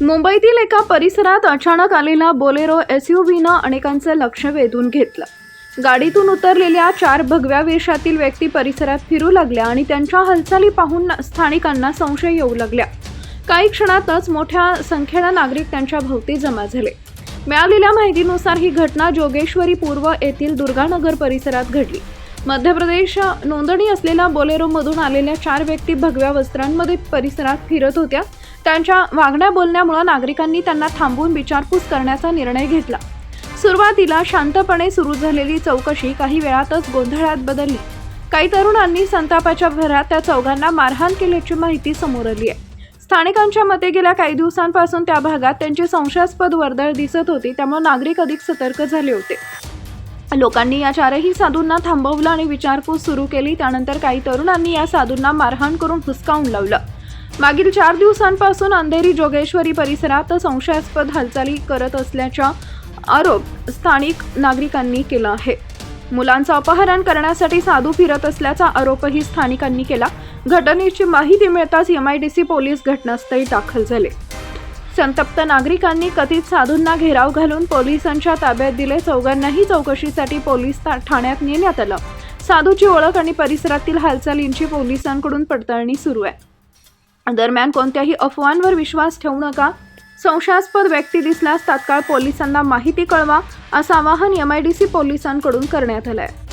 मुंबईतील एका परिसरात अचानक आलेला बोलेरो SUVनं अनेकांचं लक्ष वेधून घेतलं. गाडीतून उतरलेल्या 4 भगव्या वेशातील व्यक्ती परिसरात फिरू लागल्या आणि त्यांच्या हालचाली पाहून स्थानिकांना संशय येऊ लागला. काही क्षणातच मोठ्या संख्येनं नागरिक त्यांच्या भोवती जमा झाले. मिळालेल्या माहितीनुसार ही घटना जोगेश्वरी पूर्व येथील दुर्गानगर परिसरात घडली. मध्य प्रदेश नोंदणी असलेल्या बोलेरोमधून आलेल्या 4 व्यक्ती भगव्या वस्त्रांमध्ये परिसरात फिरत होत्या. त्यांच्या वागण्या बोलण्यामुळे नागरिकांनी त्यांना थांबवून विचारपूस करण्याचा निर्णय घेतला. सुरुवातीला शांतपणे सुरू झालेली चौकशी काही वेळातच गोंधळात बदलली. काही तरुणांनी संतापाच्या भरात त्या चौघांना मारहाण केल्याची माहिती समोर आली आहे. स्थानिकांच्या मते गेल्या काही दिवसांपासून त्या भागात त्यांची संशयास्पद वर्दळ दिसत होती, त्यामुळे नागरिक अधिक सतर्क झाले होते. लोकांनी या 4ही साधूंना थांबवलं आणि विचारपूस सुरू केली. त्यानंतर काही तरुणांनी या साधूंना मारहाण करून हुसकावून लावलं. मागील 4 दिवसांपासून अंधेरी जोगेश्वरी परिसरात संशयास्पद हालचाली करत असल्याचा आरोप स्थानिक नागरिकांनी केला आहे. मुलांचं अपहरण करण्यासाठी साधू फिरत असल्याचा आरोपही स्थानिकांनी केला. घटनेची माहिती मिळताच MIDC पोलीस घटनास्थळी दाखल झाले. संतप्त नागरिकांनी कथित साधूंना घेराव घालून पोलिसांच्या ताब्यात दिले. चौघांनाही चौकशीसाठी पोलीस ठाण्यात नेण्यात आलं. साधूची ओळख आणि परिसरातील हालचालींची पोलिसांकडून पडताळणी सुरू आहे. दरम्यान कोणत्याही अफवांवर विश्वास ठेवू नका. संशयास्पद व्यक्ती दिसल्यास तात्काळ पोलिसांना माहिती कळवा, असं आवाहन MIDC पोलिसांकडून करण्यात आलं आहे.